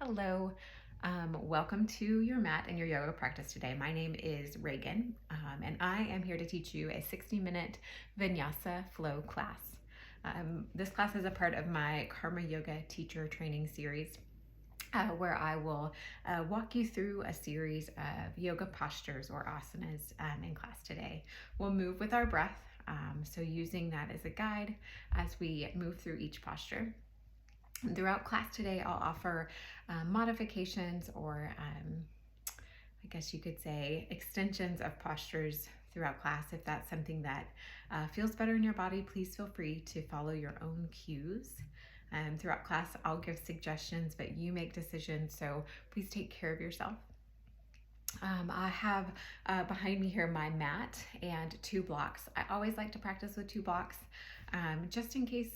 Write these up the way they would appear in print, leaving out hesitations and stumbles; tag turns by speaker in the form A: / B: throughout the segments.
A: Hello. Welcome to your mat and your yoga practice today. My name is Reagan, and I am here to teach you a 60-minute vinyasa flow class. This class is a part of my Karma Yoga teacher training series, where I will walk you through a series of yoga postures or asanas in class today. We'll move with our breath, so using that as a guide as we move through each posture. Throughout class today, I'll offer modifications or I guess you could say extensions of postures throughout class. If that's something that feels better in your body, please feel free to follow your own cues. Throughout class, I'll give suggestions, but you make decisions, so please take care of yourself. I have behind me here my mat and 2 blocks. I always like to practice with 2 blocks just in case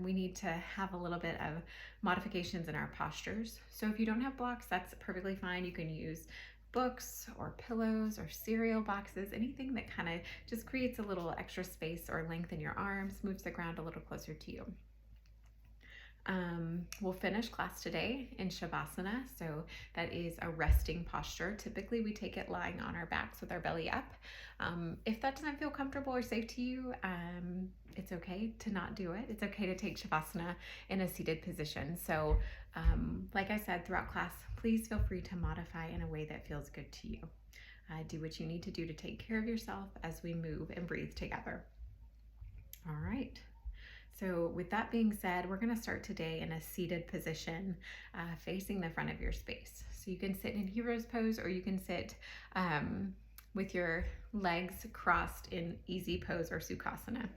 A: we need to have a little bit of modifications in our postures. So if you don't have blocks, that's perfectly fine. You can use books or pillows or cereal boxes, anything that kind of just creates a little extra space or length in your arms, moves the ground a little closer to you. We'll finish class today in Shavasana, so that is a resting posture. Typically we take it lying on our backs with our belly up. If that doesn't feel comfortable or safe to you, it's okay to not do it. It's okay to take Shavasana in a seated position. So like I said, throughout class, please feel free to modify in a way that feels good to you. Do what you need to do to take care of yourself as we move and breathe together. All right. So with that being said, we're going to start today in a seated position facing the front of your space. So you can sit in hero's pose, or you can sit with your legs crossed in easy pose or sukhasana.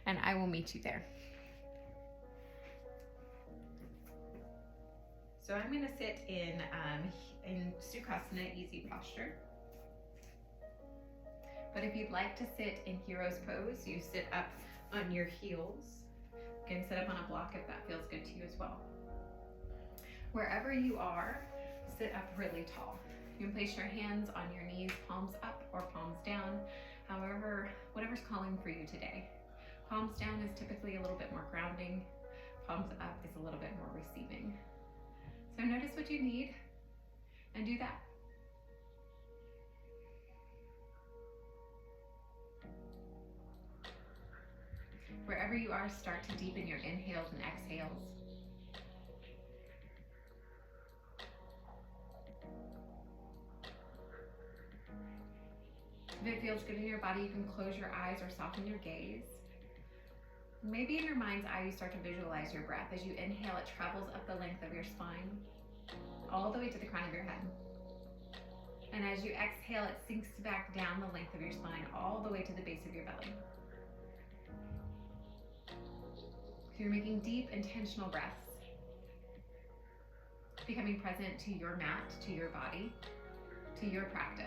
A: And I will meet you there. So I'm going to sit in sukhasana, easy posture. But if you'd like to sit in hero's pose, you sit up on your heels. You can sit up on a block if that feels good to you as well. Wherever you are, sit up really tall. You can place your hands on your knees, palms up or palms down, however, whatever's calling for you today. Palms down is typically a little bit more grounding. Palms up is a little bit more receiving. So notice what you need and do that. Wherever you are, start to deepen your inhales and exhales. If it feels good in your body, you can close your eyes or soften your gaze. Maybe in your mind's eye, you start to visualize your breath. As you inhale, it travels up the length of your spine, all the way to the crown of your head. And as you exhale, it sinks back down the length of your spine, all the way to the base of your belly. So you're making deep, intentional breaths, becoming present to your mat, to your body, to your practice.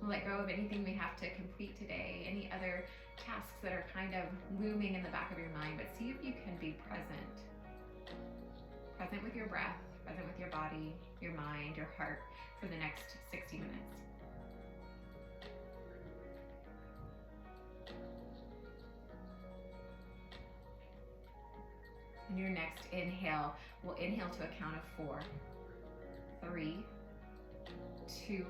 A: Let go of anything we have to complete today, any other tasks that are kind of looming in the back of your mind, but see if you can be present. Present with your breath, present with your body, your mind, your heart for the next 60 minutes. In your next inhale, we'll inhale to a count of 4. 3, 2,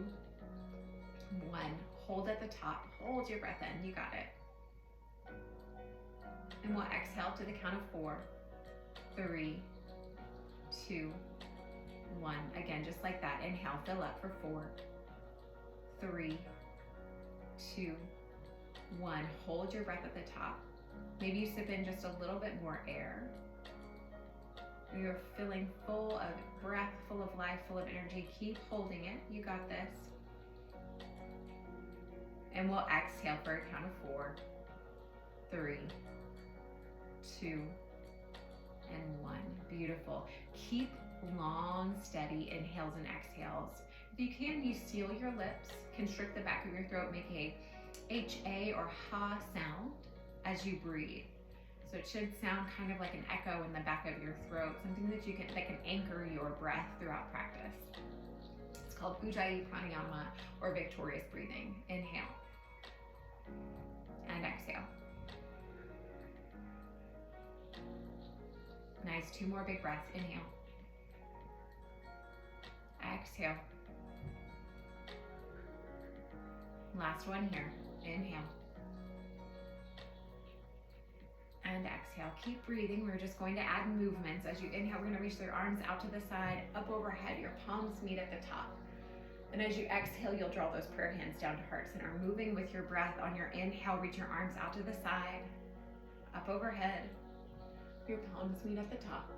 A: 1. Hold at the top. Hold your breath in. You got it. And we'll exhale to the count of 4. 3, 2, 1. Again, just like that. Inhale, fill up for 4. 3, 2, 1. Hold your breath at the top. Maybe you sip in just a little bit more air. You're feeling full of breath, full of life, full of energy. Keep holding it. You got this. And we'll exhale for a count of 4. 3, 2, and 1. Beautiful. Keep long, steady inhales and exhales. If you can, you seal your lips, constrict the back of your throat, make a HA or ha sound as you breathe. So it should sound kind of like an echo in the back of your throat, something that can anchor your breath throughout practice. It's called Ujjayi Pranayama or victorious breathing. Inhale and exhale. Nice Nice, 2 more big breaths. Inhale. Exhale. Last one here. Inhale. And exhale. Keep breathing. We're just going to add movements. As you inhale, we're going to reach your arms out to the side, up overhead. Your palms meet at the top. And as you exhale, you'll draw those prayer hands down to heart center. Moving with your breath on your inhale, reach your arms out to the side, up overhead. Your palms meet at the top.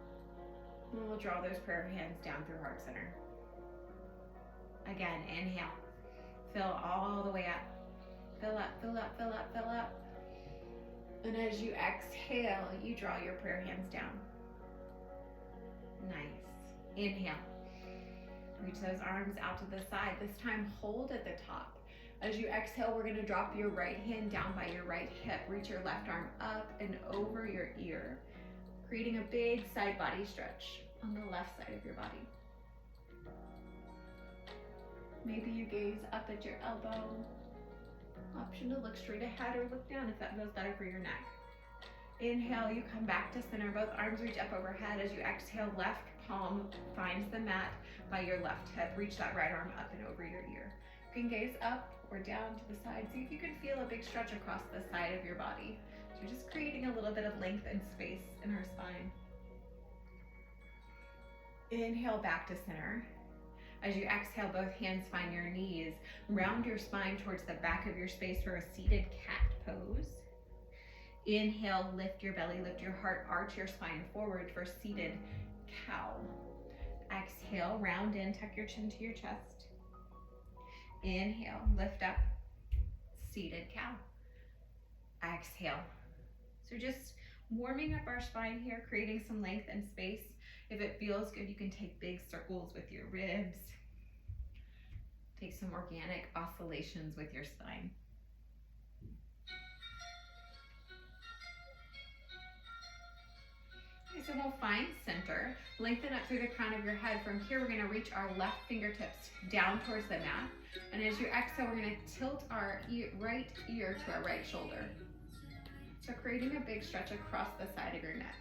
A: And we'll draw those prayer hands down through heart center. Again, inhale. Fill all the way up. Fill up, fill up, fill up, fill up. And as you exhale, you draw your prayer hands down. Nice. Inhale. Reach those arms out to the side. This time, hold at the top. As you exhale, we're going to drop your right hand down by your right hip. Reach your left arm up and over your ear, creating a big side body stretch on the left side of your body. Maybe you gaze up at your elbow. Option to look straight ahead or look down if that feels better for your neck. Inhale, you come back to center. Both arms reach up overhead. As you exhale, left palm finds the mat by your left hip. Reach that right arm up and over your ear. You can gaze up or down to the side. See if you can feel a big stretch across the side of your body. So you're just creating a little bit of length and space in our spine. Inhale back to center. As you exhale, both hands find your knees. Round your spine towards the back of your space for a seated cat pose. Inhale, lift your belly, lift your heart, arch your spine forward for seated cow. Exhale, round in, tuck your chin to your chest. Inhale, lift up, seated cow. Exhale. So just warming up our spine here, creating some length and space. If it feels good, you can take big circles with your ribs. Take some organic oscillations with your spine. Okay, so we'll find center. Lengthen up through the crown of your head. From here, we're going to reach our left fingertips down towards the mat. And as you exhale, we're going to tilt our right ear to our right shoulder. So creating a big stretch across the side of your neck.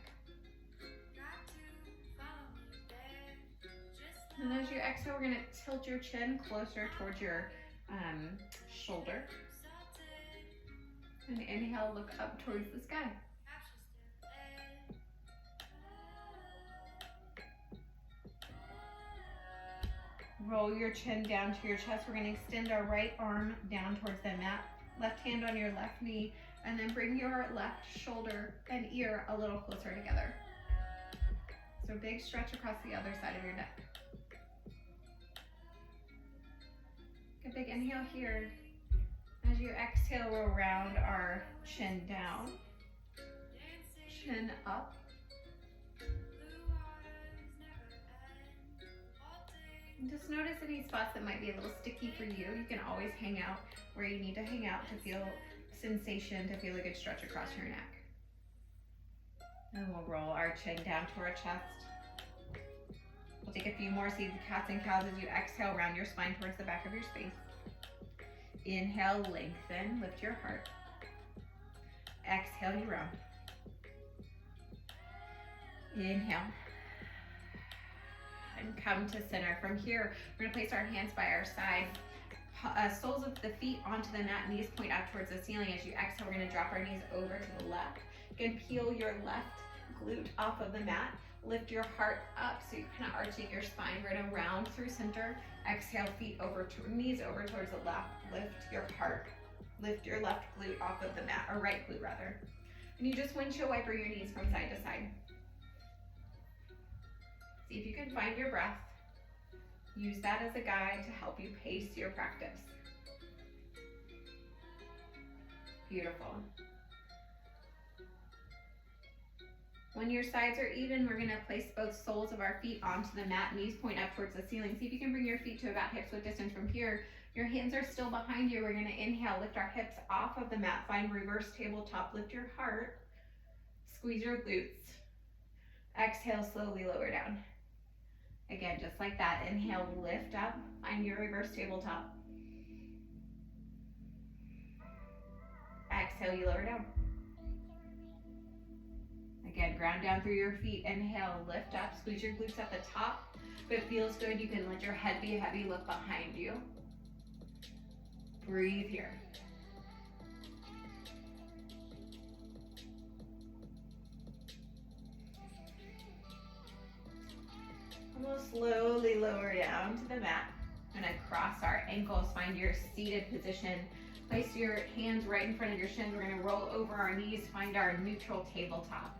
A: And as you exhale, we're going to tilt your chin closer towards your shoulder. And inhale, look up towards the sky. Roll your chin down to your chest. We're going to extend our right arm down towards the mat. Left hand on your left knee. And then bring your left shoulder and ear a little closer together. So big stretch across the other side of your neck. A big inhale here. As you exhale, we'll round our chin down, chin up. And just notice any spots that might be a little sticky for you. You can always hang out where you need to hang out to feel sensation, to feel a good stretch across your neck. And we'll roll our chin down to our chest. We'll take a few more seated cats and cows as you exhale, round your spine towards the back of your space. Inhale, lengthen, lift your heart. Exhale, you round. Inhale. And come to center. From here, we're going to place our hands by our side. Soles of the feet onto the mat, knees point out towards the ceiling. As you exhale, we're going to drop our knees over to the left. You can peel your left glute off of the mat. Lift your heart up so you're kind of arching your spine. We're going to round through center. Exhale, feet over to knees over towards the left. Lift your heart. Lift your left glute off of the mat, or right glute rather. And you just windshield wiper your knees from side to side. See if you can find your breath. Use that as a guide to help you pace your practice. Beautiful. When your sides are even, we're going to place both soles of our feet onto the mat, knees point up towards the ceiling. See if you can bring your feet to about hip width distance from here. Your hands are still behind you. We're going to inhale, lift our hips off of the mat, find reverse tabletop, lift your heart, squeeze your glutes. Exhale, slowly lower down. Again, just like that, inhale, lift up, find your reverse tabletop. Exhale, you lower down. Again, ground down through your feet. Inhale, lift up, squeeze your glutes at the top. If it feels good, you can let your head be heavy, look behind you. Breathe here. And we'll slowly lower down to the mat. And across our ankles, find your seated position. Place your hands right in front of your shins. We're gonna roll over our knees, find our neutral tabletop.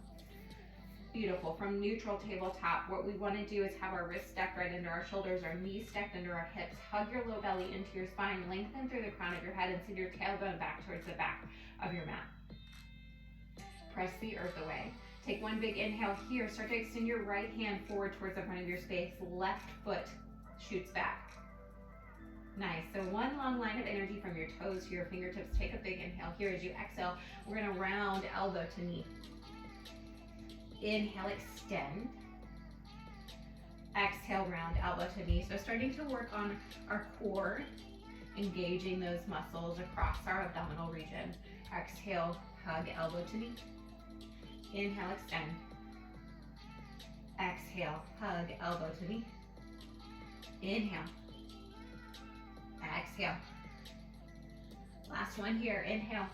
A: Beautiful. From neutral tabletop, what we wanna do is have our wrists stacked right under our shoulders, our knees stacked under our hips. Hug your low belly into your spine, lengthen through the crown of your head, and send your tailbone back towards the back of your mat. Press the earth away. Take one big inhale here. Start to extend your right hand forward towards the front of your space. Left foot shoots back. Nice. So one long line of energy from your toes to your fingertips. Take a big inhale here. As you exhale, we're going to round elbow to knee. Inhale, extend. Exhale, round elbow to knee. So starting to work on our core, engaging those muscles across our abdominal region. Exhale, hug elbow to knee. Inhale, extend. Exhale, hug elbow to knee. Inhale. Exhale. Last one here. Inhale.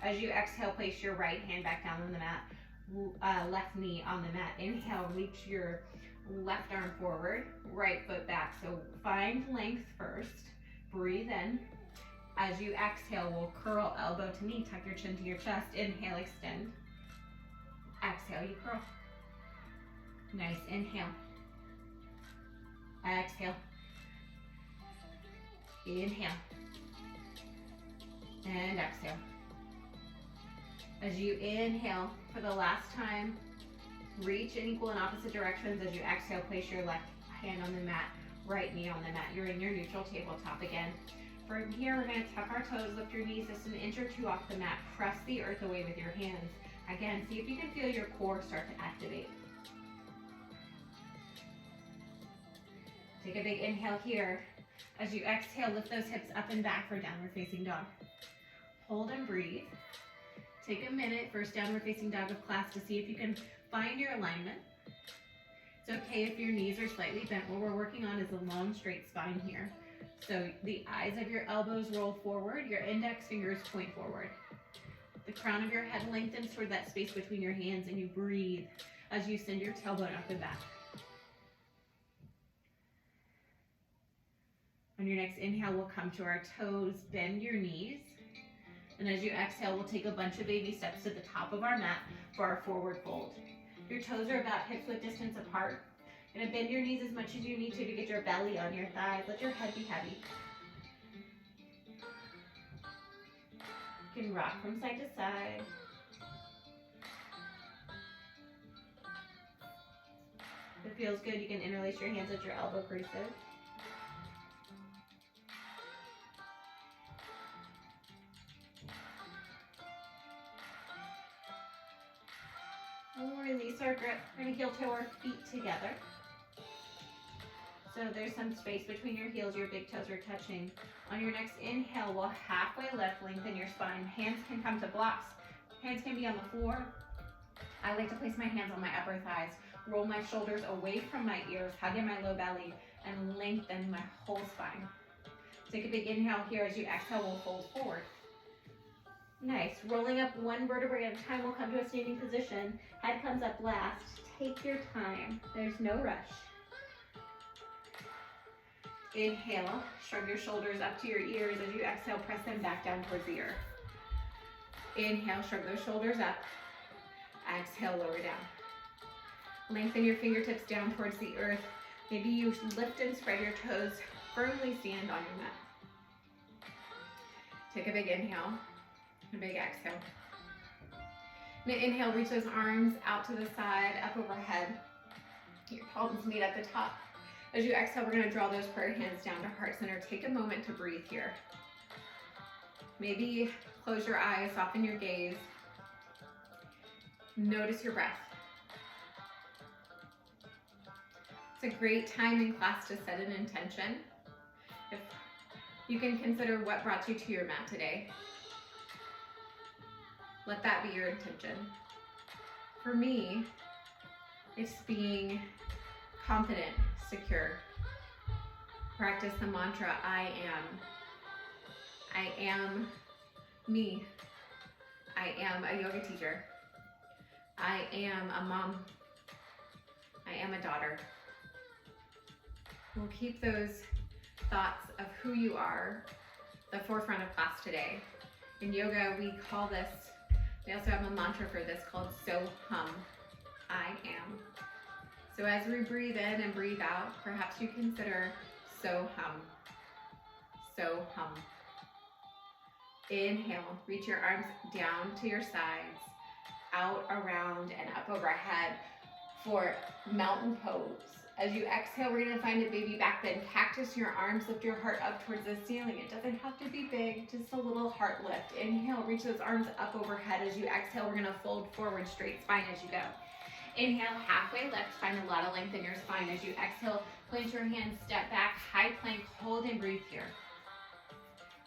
A: As you exhale, place your right hand back down on the mat. Left knee on the mat. Inhale, reach your left arm forward, right foot back. So find length first. Breathe in. As you exhale, we'll curl elbow to knee. Tuck your chin to your chest. Inhale, extend. Exhale, you curl. Nice. Inhale. Exhale. Inhale. And exhale. As you inhale for the last time, reach in equal and opposite directions. As you exhale, place your left hand on the mat, right knee on the mat. You're in your neutral tabletop again. From here, we're going to tuck our toes, lift your knees just an inch or two off the mat. Press the earth away with your hands. Again, see if you can feel your core start to activate. Take a big inhale here. As you exhale, lift those hips up and back for downward facing dog. Hold and breathe. Take a minute, first downward facing dog of class, to see if you can find your alignment. It's okay if your knees are slightly bent. What we're working on is a long, straight spine here. So the eyes of your elbows roll forward, your index fingers point forward. The crown of your head lengthens toward that space between your hands, and you breathe as you send your tailbone up and back. On your next inhale, we'll come to our toes, bend your knees. And as you exhale, we'll take a bunch of baby steps to the top of our mat for our forward fold. Your toes are about hip width distance apart. You're gonna bend your knees as much as you need to get your belly on your thighs. Let your head be heavy. You can rock from side to side. If it feels good, you can interlace your hands at your elbow creases. We'll release our grip. We're going to heel toe our feet together. So there's some space between your heels, your big toes are touching. On your next inhale, we'll halfway lift, lengthen your spine. Hands can come to blocks. Hands can be on the floor. I like to place my hands on my upper thighs, roll my shoulders away from my ears, hug in my low belly, and lengthen my whole spine. Take a big inhale here. As you exhale, we'll fold forward. Nice. Rolling up one vertebrae at a time, we'll come to a standing position. Head comes up last. Take your time. There's no rush. Inhale, shrug your shoulders up to your ears. As you exhale, press them back down towards the earth. Inhale, shrug those shoulders up. Exhale, lower down. Lengthen your fingertips down towards the earth. Maybe you lift and spread your toes. Firmly stand on your mat. Take a big inhale. A big exhale. Now inhale, reach those arms out to the side, up overhead. Your palms meet at the top. As you exhale, we're going to draw those prayer hands down to heart center. Take a moment to breathe here. Maybe close your eyes, soften your gaze. Notice your breath. It's a great time in class to set an intention. If you can consider what brought you to your mat today. Let that be your intention. For me, it's being confident, secure. Practice the mantra, I am. I am me. I am a yoga teacher. I am a mom. I am a daughter. We'll keep those thoughts of who you are the forefront of class today. In yoga, we call this, we also have a mantra for this called Soham, I am. So as we breathe in and breathe out, perhaps you consider Soham, Soham. Inhale, reach your arms down to your sides, out, around, and up overhead for mountain pose. As you exhale, we're gonna find a baby back bend. Cactus your arms, lift your heart up towards the ceiling. It doesn't have to be big, just a little heart lift. Inhale, reach those arms up overhead. As you exhale, we're gonna fold forward, straight spine as you go. Inhale, halfway lift, find a lot of length in your spine. As you exhale, plant your hands, step back, high plank, hold and breathe here.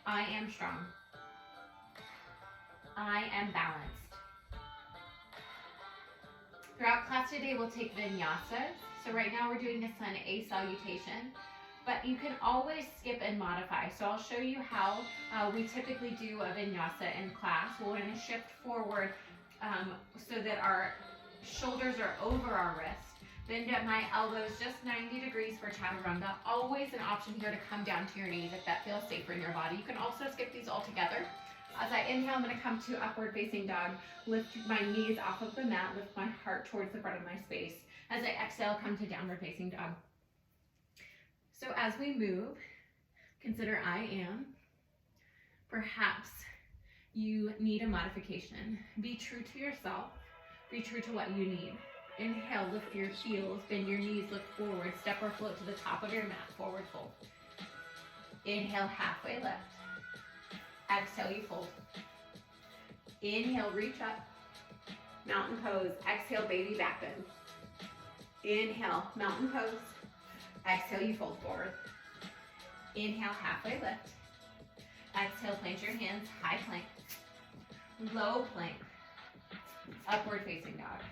A: I am strong. I am balanced. Throughout class today, we'll take vinyasas. So right now we're doing the sun A salutation, but you can always skip and modify. So I'll show you how we typically do a vinyasa in class. We're going to shift forward so that our shoulders are over our wrist. Bend at my elbows just 90 degrees for chaturanga. Always an option here to come down to your knees if that feels safer in your body. You can also skip these all together. As I inhale, I'm going to come to upward facing dog. Lift my knees off of the mat, lift my heart towards the front of my space. As I exhale, come to downward facing dog. So as we move, consider I am. Perhaps you need a modification. Be true to yourself. Be true to what you need. Inhale, lift your heels, bend your knees, look forward, step or float to the top of your mat, forward fold. Inhale, halfway lift. Exhale, you fold. Inhale, reach up, mountain pose. Exhale, baby back bend. Inhale, mountain pose. Exhale, you fold forward. Inhale, halfway lift. Exhale, plant your hands, high plank. Low plank. Upward facing dog.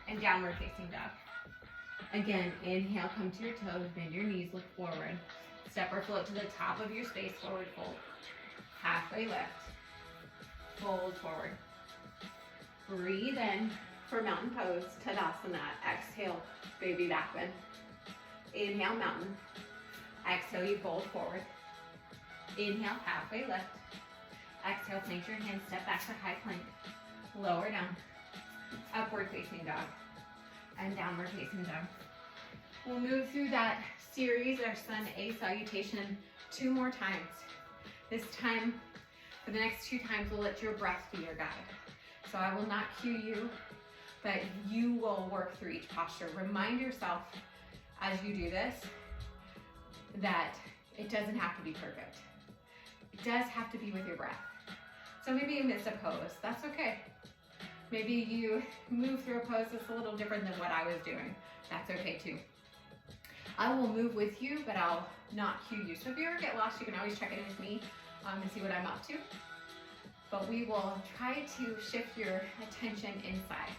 A: And downward facing dog. Again, inhale, come to your toes, bend your knees, look forward. Step or float to the top of your space, forward fold. Halfway lift. Fold forward. Breathe in for mountain pose, Tadasana. Exhale, baby back bend. Inhale, mountain. Exhale, you fold forward. Inhale, halfway lift. Exhale, plant your hands, step back for high plank. Lower down. Upward facing dog. And downward facing dog. We'll move through that series, our sun A salutation, 2 more times. This time, for the next 2 times, we'll let your breath be your guide. So I will not cue you, but you will work through each posture. Remind yourself as you do this that it doesn't have to be perfect. It does have to be with your breath. So maybe you miss a pose, that's okay. Maybe you move through a pose that's a little different than what I was doing. That's okay too. I will move with you, but I'll not cue you. So if you ever get lost, you can always check in with me and see what I'm up to. But we will try to shift your attention inside.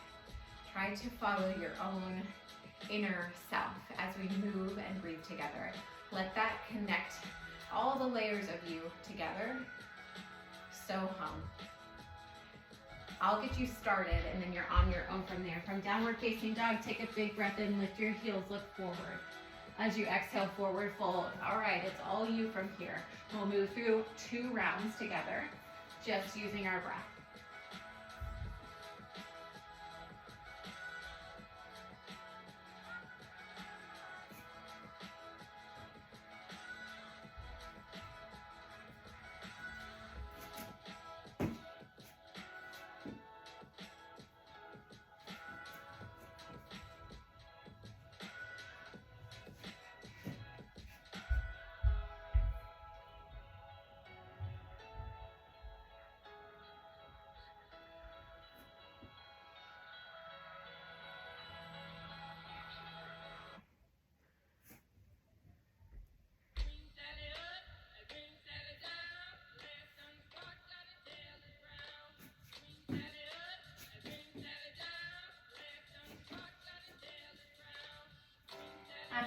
A: Try to follow your own inner self as we move and breathe together. Let that connect all the layers of you together. Soham. I'll get you started and then you're on your own from there. From downward facing dog, take a big breath in, lift your heels, look forward. As you exhale, forward fold. All right, it's all you from here. We'll move through 2 rounds together, just using our breath.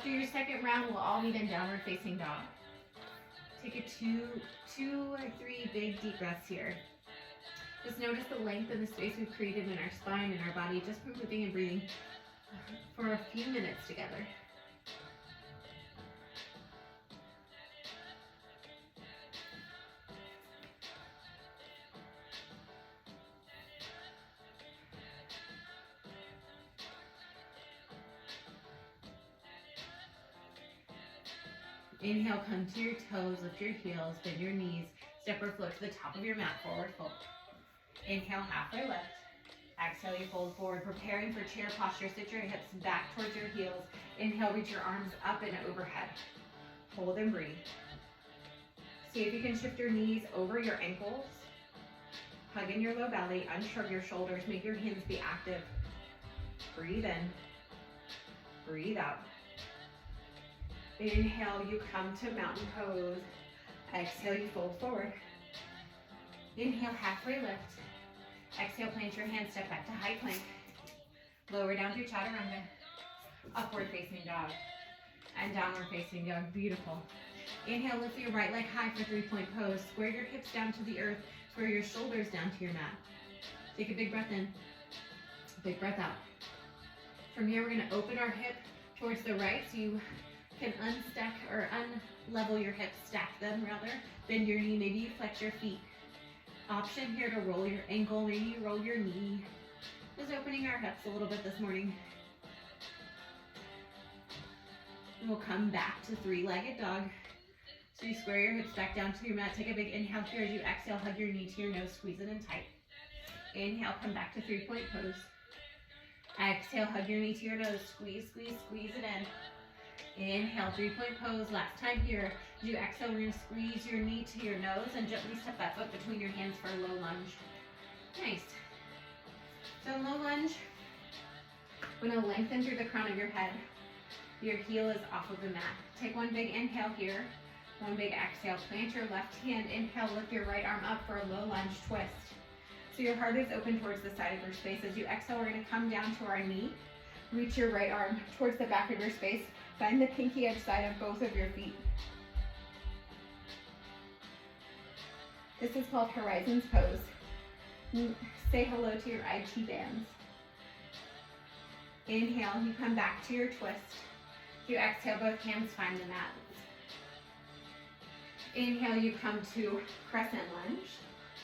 A: For your second round, we'll all meet in downward facing dog. Take a two or three big deep breaths here. Just notice the length and the space we've created in our spine and our body just from moving and breathing for a few minutes together. Inhale, come to your toes, lift your heels, bend your knees, step or float to the top of your mat, forward fold. Inhale, halfway lift. Exhale, you fold forward, preparing for chair posture. Sit your hips back towards your heels. Inhale, reach your arms up and overhead. Hold and breathe. See if you can shift your knees over your ankles. Hug in your low belly, unshrug your shoulders, make your hands be active. Breathe in, breathe out. Inhale, you come to mountain pose. Exhale, you fold forward. Inhale, halfway lift. Exhale, plant your hands, step back to high plank. Lower down through chaturanga. Upward facing dog. And downward facing dog. Beautiful. Inhale, lift your right leg high for 3-point pose. Square your hips down to the earth. Square your shoulders down to your mat. Take a big breath in. Big breath out. From here, we're going to open our hip towards the right so you can unstack or unlevel your hips, stack them rather. Bend your knee, maybe you flex your feet. Option here to roll your ankle, maybe you roll your knee. Just opening our hips a little bit this morning. And we'll come back to 3-legged dog. So you square your hips back down to your mat. Take a big inhale here as you exhale, hug your knee to your nose, squeeze it in tight. Inhale, come back to 3-point pose. Exhale, hug your knee to your nose, squeeze, squeeze, squeeze it in. Inhale, 3-point pose. Last time here. As you exhale, we're going to squeeze your knee to your nose and gently step that foot between your hands for a low lunge. Nice. So low lunge, we're going to lengthen through the crown of your head. Your heel is off of the mat. Take one big inhale here. One big exhale. Plant your left hand. Inhale, lift your right arm up for a low lunge twist. So your heart is open towards the side of your space. As you exhale, we're going to come down to our knee. Reach your right arm towards the back of your space. Find the pinky edge side of both of your feet. This is called Horizons Pose. Say hello to your IT bands. Inhale, you come back to your twist. You exhale, both hands find the mat. Inhale, you come to crescent lunge.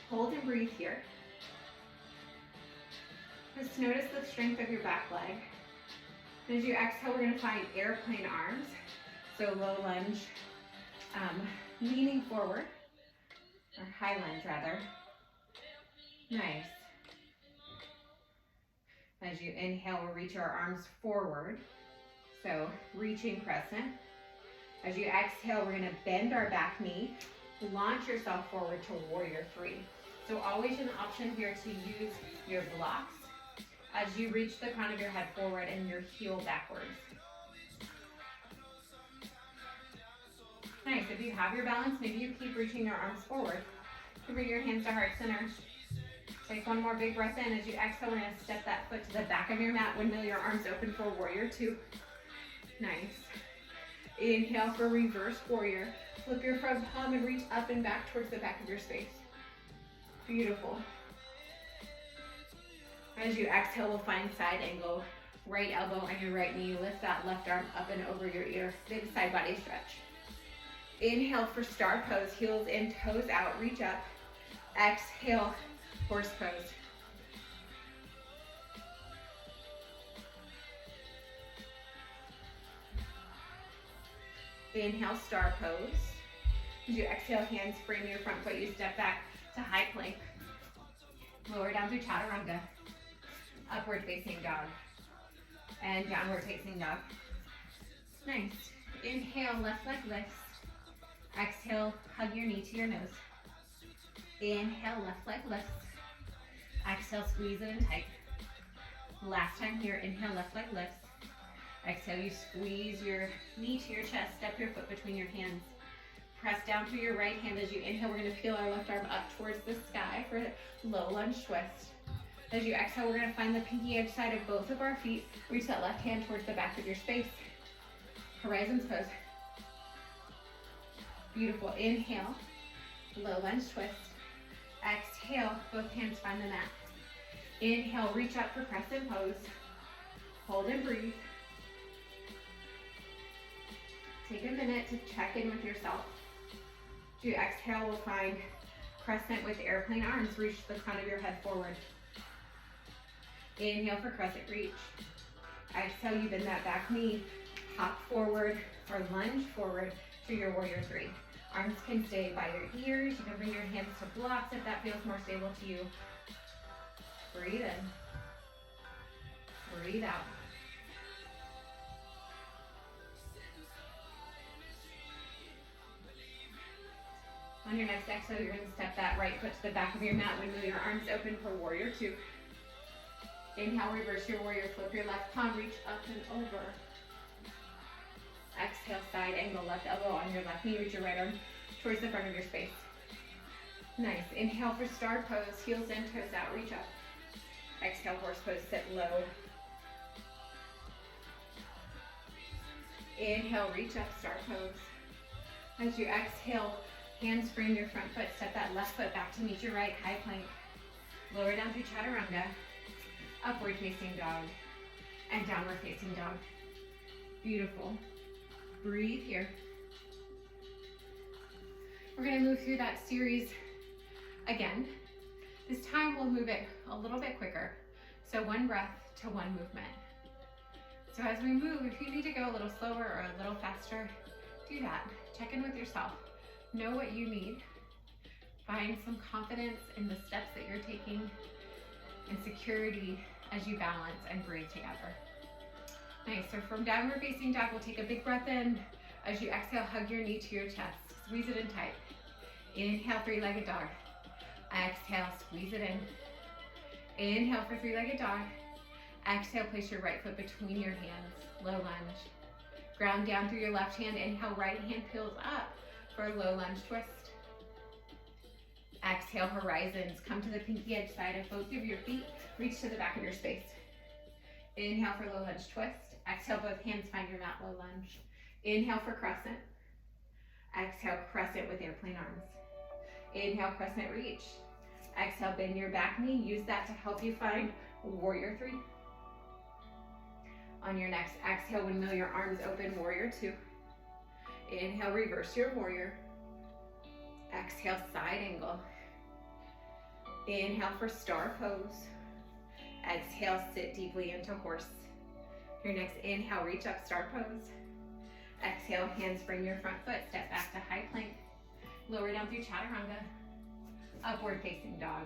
A: Hold and breathe here. Just notice the strength of your back leg. As you exhale, we're going to find airplane arms. So low lunge, leaning forward, or high lunge rather. Nice. As you inhale, we'll reach our arms forward. So reaching crescent. As you exhale, we're going to bend our back knee, launch yourself forward to warrior 3. So always an option here to use your blocks as you reach the crown of your head forward and your heel backwards. Nice. If you have your balance, maybe you keep reaching your arms forward. You bring your hands to heart center. Take one more big breath in. As you exhale, we're going to step that foot to the back of your mat. Windmill your arms open for warrior 2. Nice. Inhale for reverse warrior. Flip your front palm and reach up and back towards the back of your space. Beautiful. As you exhale, we'll find side angle. Right elbow on your right knee. Lift that left arm up and over your ear. Big side body stretch. Inhale for star pose. Heels in, toes out. Reach up. Exhale, horse pose. Inhale, star pose. As you exhale, hands frame your front foot. You step back to high plank. Lower down through chaturanga. Upward facing dog. And downward facing dog. Nice. Inhale, left leg lifts. Exhale, hug your knee to your nose. Inhale, left leg lifts. Exhale, squeeze it in tight. Last time here, inhale, left leg lifts. Exhale, you squeeze your knee to your chest. Step your foot between your hands. Press down through your right hand. As you inhale, we're going to peel our left arm up towards the sky for a low lunge twist. As you exhale, we're going to find the pinky edge side of both of our feet. Reach that left hand towards the back of your space. Horizons pose. Beautiful. Inhale, low lunge twist. Exhale, both hands find the mat. Inhale, reach up for crescent pose. Hold and breathe. Take a minute to check in with yourself. Do exhale, we'll find crescent with airplane arms. Reach the crown of your head forward. Inhale for crescent reach. Exhale, you bend that back knee. Hop forward or lunge forward to your warrior three. Arms can stay by your ears. You can bring your hands to blocks if that feels more stable to you. Breathe in. Breathe out. On your next exhale, you're going to step that right foot to the back of your mat. Windmill your arms open for warrior two. Inhale, reverse your warrior. Flip your left palm, reach up and over. Exhale, side angle, left elbow on your left knee. Reach your right arm towards the front of your space. Nice. Inhale for star pose. Heels in, toes out, reach up. Exhale, horse pose, sit low. Inhale, reach up, star pose. As you exhale, hands frame your front foot. Step that left foot back to meet your right, high plank. Lower down through chaturanga. Upward facing dog. And downward facing dog. Beautiful. Breathe here. We're going to move through that series again. This time we'll move it a little bit quicker. So one breath to one movement. So as we move, if you need to go a little slower or a little faster, do that. Check in with yourself. Know what you need. Find some confidence in the steps that you're taking and security as you balance and breathe together. Nice, so from downward facing dog, we'll take a big breath in. As you exhale, hug your knee to your chest. Squeeze it in tight. Inhale, three-legged dog. Exhale, squeeze it in. Inhale for three-legged dog. Exhale, place your right foot between your hands. Low lunge. Ground down through your left hand. Inhale, right hand peels up for a low lunge twist. Exhale, horizons. Come to the pinky edge side of both of your feet. Reach to the back of your space. Inhale for low lunge twist. Exhale, both hands find your mat, low lunge. Inhale for crescent. Exhale, crescent with airplane arms. Inhale, crescent reach. Exhale, bend your back knee. Use that to help you find warrior three. On your next exhale, windmill your arms open, warrior two. Inhale, reverse your warrior. Exhale, side angle. Inhale for star pose. Exhale, sit deeply into horse. Your next inhale, reach up, star pose. Exhale, hands bring your front foot, step back to high plank. Lower down through chaturanga. Upward facing dog.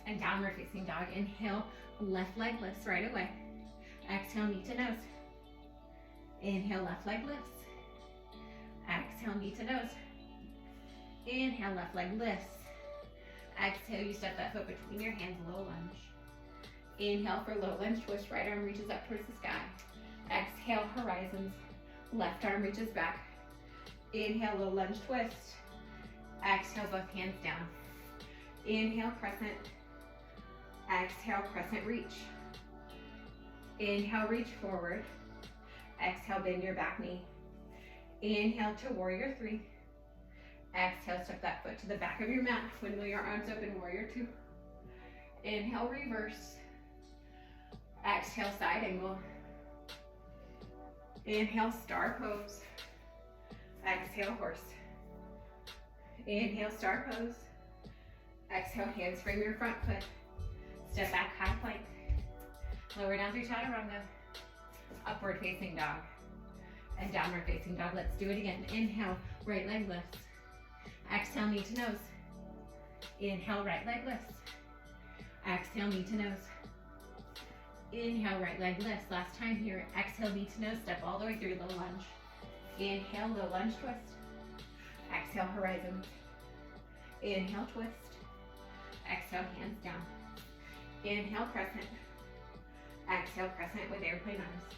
A: And downward facing dog. Inhale, left leg lifts right away. Exhale, knee to nose. Inhale, left leg lifts. Exhale, knee to nose. Inhale, left leg lifts. Exhale, you step that foot between your hands, low lunge. Inhale for low lunge twist, right arm reaches up towards the sky. Exhale, horizons. Left arm reaches back. Inhale, low lunge twist. Exhale, both hands down. Inhale, crescent. Exhale, crescent reach. Inhale, reach forward. Exhale, bend your back knee. Inhale to warrior three. Exhale, step that foot to the back of your mat. Windmill your arms open, warrior two. Inhale, reverse. Exhale, side angle. Inhale, star pose. Exhale, horse. Inhale, star pose. Exhale, hands frame your front foot. Step back, high plank. Lower down through chaturanga. Upward facing dog. And downward facing dog. Let's do it again. Inhale, right leg lifts. Exhale, knee to nose. Inhale, right leg lifts. Exhale, knee to nose. Inhale, right leg lifts. Last time here. Exhale, knee to nose. Step all the way through, low lunge. Inhale, low lunge twist. Exhale, horizon. Inhale, twist. Exhale, hands down. Inhale, crescent. Exhale, crescent with airplane arms.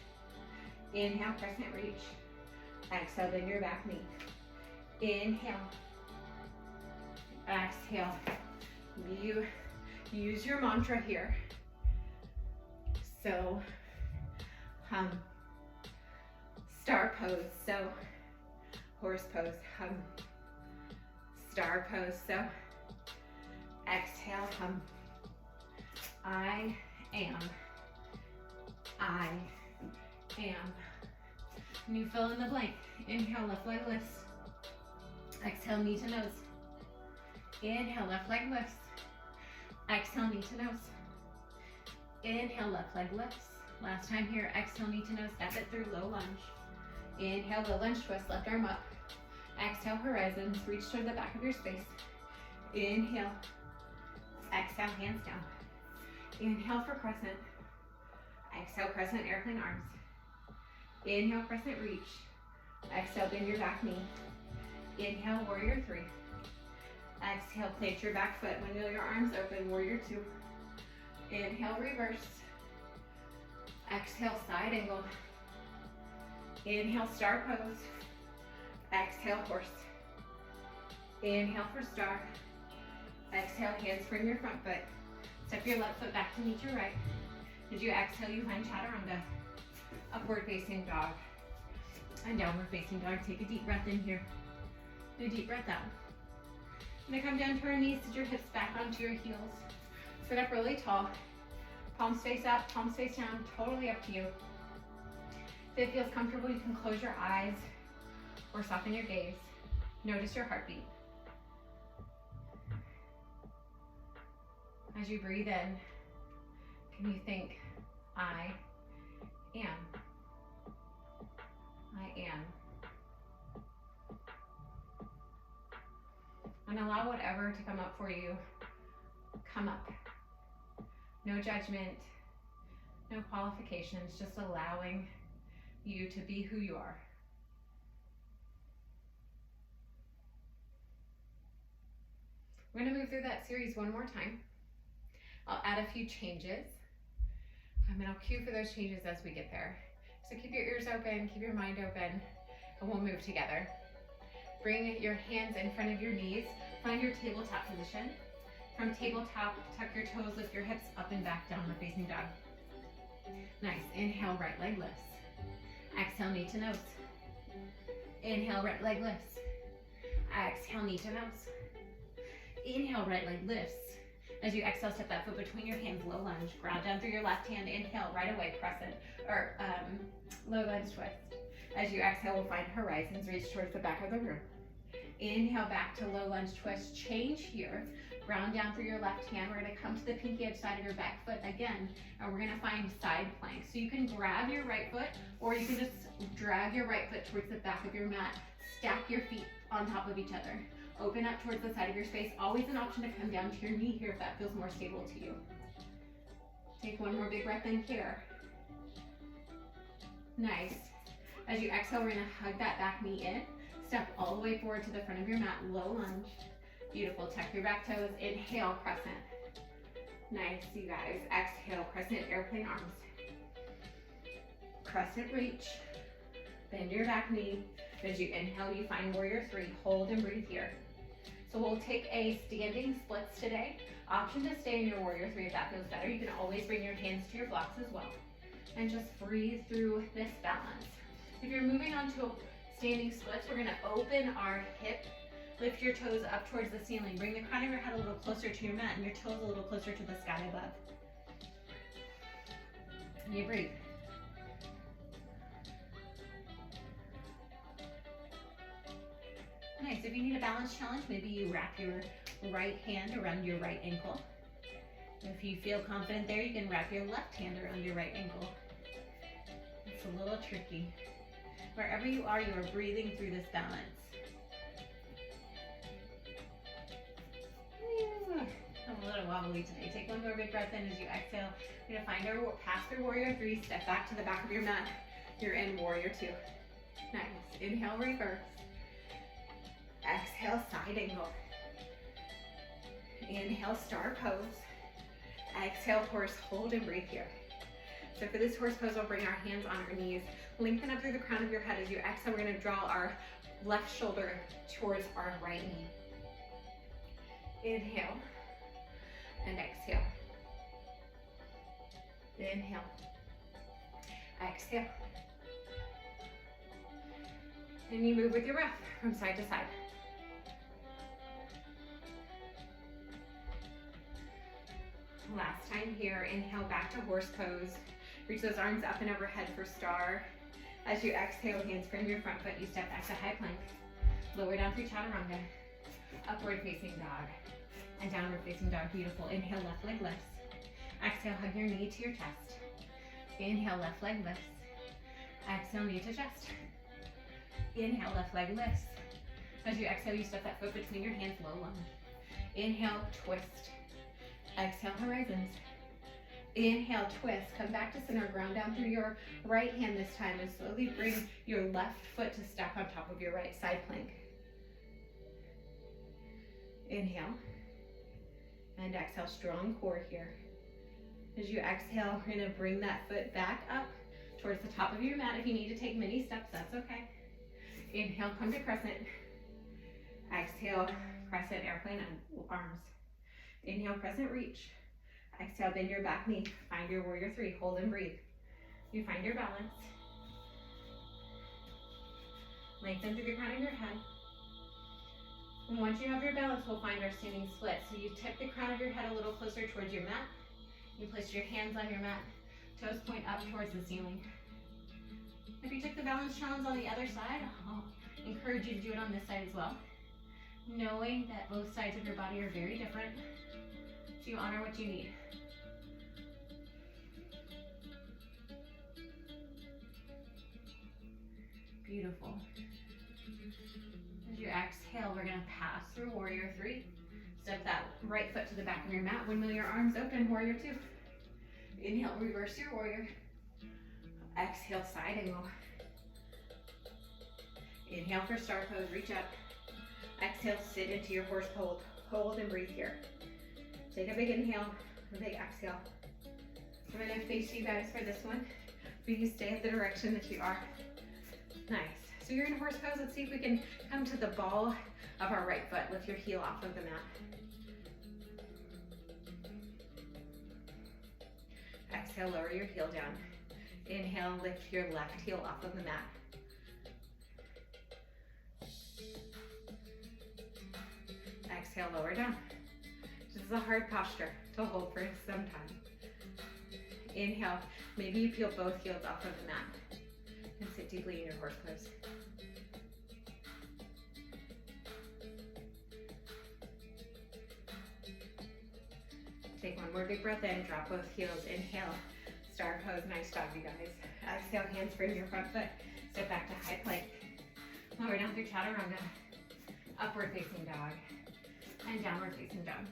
A: Inhale, crescent reach. Exhale, bend your back knee. Inhale. Exhale. You use your mantra here. So, Star pose, so horse pose, hum. Star pose, so exhale, hum. I am. I am. And you fill in the blank. Inhale, left leg lifts. Exhale, knee to nose. Inhale, left leg lifts. Exhale, knee to nose. Inhale, left leg lifts. Last time here, exhale, knee to nose. Step it through, low lunge. Inhale, low lunge twist, left arm up. Exhale, horizons, reach toward the back of your space. Inhale. Exhale, hands down. Inhale for crescent. Exhale, crescent airplane arms. Inhale, crescent reach. Exhale, bend your back knee. Inhale, warrior three. Exhale, plant your back foot. Windmill your arms open, warrior two. Inhale, reverse. Exhale, side angle. Inhale, star pose. Exhale, horse. Inhale for star. Exhale, hands frame your front foot. Step your left foot back to meet your right. As you exhale, you find chaturanga. Upward facing dog. And downward facing dog. Take a deep breath in here. And a deep breath out. I'm gonna come down to our knees, sit your hips back onto your heels. Sit up really tall. Palms face up, palms face down, totally up to you. If it feels comfortable, you can close your eyes or soften your gaze. Notice your heartbeat. As you breathe in, can you think, I am. I am. And allow whatever to come up for you, come up. No judgment, no qualifications, just allowing you to be who you are. We're gonna move through that series one more time. I'll add a few changes, and I'll cue for those changes as we get there. So keep your ears open, keep your mind open, and we'll move together. Bring your hands in front of your knees, find your tabletop position. From tabletop, tuck your toes, lift your hips up and back, downward facing dog. Nice, inhale, right leg lifts. Exhale, knee to nose. Inhale, right leg lifts. Exhale, knee to nose. Inhale, right leg lifts. As you exhale, step that foot between your hands, low lunge. Ground down through your left hand, inhale, right away, crescent, or low lunge twist. As you exhale, we'll find horizons, reach towards the back of the room. Inhale, back to low lunge twist, change here. Ground down through your left hand. We're gonna come to the pinky edge side of your back foot again, and we're gonna find side plank. So you can grab your right foot, or you can just drag your right foot towards the back of your mat. Stack your feet on top of each other. Open up towards the side of your space. Always an option to come down to your knee here if that feels more stable to you. Take one more big breath in here. Nice. As you exhale, we're gonna hug that back knee in. Step all the way forward to the front of your mat, low lunge. Beautiful, tuck your back toes, inhale, crescent. Nice, you guys. Exhale, crescent airplane arms. Crescent reach. Bend your back knee. As you inhale, you find warrior three. Hold and breathe here. So we'll take a standing splits today. Option to stay in your warrior three if that feels better. You can always bring your hands to your blocks as well. And just breathe through this balance. If you're moving on to standing splits, we're gonna open our hip. Lift your toes up towards the ceiling. Bring the crown of your head a little closer to your mat and your toes a little closer to the sky above. And you breathe. Nice. If you need a balance challenge, maybe you wrap your right hand around your right ankle. If you feel confident there, you can wrap your left hand around your right ankle. It's a little tricky. Wherever you are breathing through this balance. I'm a little wobbly today. Take one more big breath in as you exhale. You're gonna find our pass through warrior three, step back to the back of your mat. You're in warrior two. Nice. Inhale, reverse. Exhale, side angle. Inhale, star pose. Exhale, horse, hold and breathe here. So for this horse pose, we'll bring our hands on our knees. Lengthen up through the crown of your head. As you exhale, we're gonna draw our left shoulder towards our right knee. Inhale and exhale. Inhale. Exhale. And you move with your breath from side to side. Last time here, inhale back to horse pose. Reach those arms up and overhead for star. As you exhale, hands frame your front foot, you step back to high plank. Lower down through chaturanga. Upward facing dog. And downward facing dog, beautiful. Inhale, left leg lifts. Exhale, hug your knee to your chest. Inhale, left leg lifts. Exhale, knee to chest. Inhale, left leg lifts. As you exhale, you step that foot between your hands, low lunge. Inhale, twist. Exhale, horizons. Inhale, twist. Come back to center, ground down through your right hand this time, and slowly bring your left foot to stack on top of your right side plank. Inhale. And exhale, strong core here. As you exhale, we're gonna bring that foot back up towards the top of your mat. If you need to take many steps, that's okay. Inhale, come to crescent. Exhale, crescent, airplane, and arms. Inhale, crescent reach. Exhale, bend your back knee. Find your warrior three, hold and breathe. You find your balance. Lengthen through the crown of your head. And once you have your balance, we'll find our standing split. So you tip the crown of your head a little closer towards your mat. You place your hands on your mat. Toes point up towards the ceiling. If you took the balance challenge on the other side, I'll encourage you to do it on this side as well. Knowing that both sides of your body are very different, so you honor what you need. Beautiful. As you exhale, we're gonna pass through warrior three. Step that right foot to the back of your mat, windmill your arms open, warrior two. Inhale, reverse your warrior. Exhale, side angle. Inhale for star pose, reach up. Exhale, sit into your horse hold. Hold and breathe here. Take a big inhale, a big exhale. I'm gonna face you guys for this one, but you stay in the direction that you are. Nice. So you're in horse pose. Let's see if we can come to the ball of our right foot. Lift your heel off of the mat. Exhale, lower your heel down. Inhale, lift your left heel off of the mat. Exhale, lower down. This is a hard posture to hold for some time. Inhale, maybe you peel both heels off of the mat and sit deeply in your horse pose. Take one more big breath in, drop both heels, inhale, star pose, nice job you guys. Exhale, hands frame your front foot, step back to high plank. Lower down through chaturanga, upward facing dog, and downward facing dog.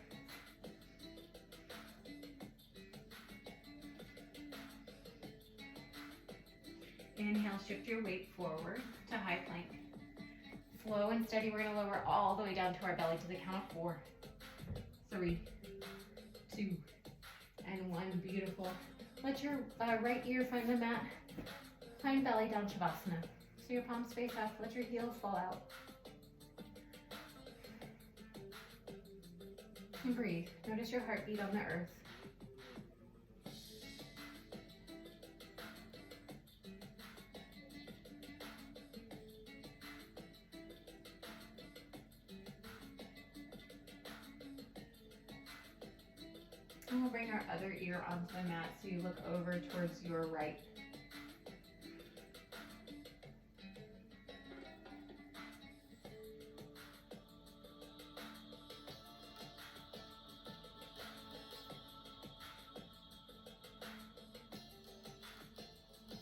A: Inhale, shift your weight forward to high plank. Slow and steady, we're gonna lower all the way down to our belly to the count of 4, 3, 2, and 1. Beautiful. Let your right ear find the mat. Find belly down, Shavasana. So your palms face up, let your heels fall out. And breathe. Notice your heartbeat on the earth. And we'll bring our other ear onto the mat so you look over towards your right.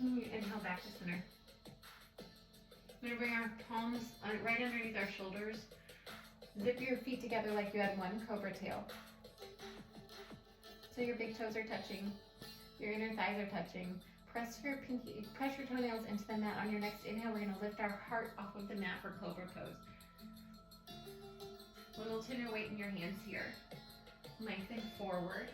A: And we inhale back to center. We're gonna bring our palms right underneath our shoulders. Zip your feet together like you had one cobra tail. So your big toes are touching, your inner thighs are touching. Press your toenails into the mat. On your next inhale, we're gonna lift our heart off of the mat for cobra pose. Little tenor weight in your hands here. Lengthen forward.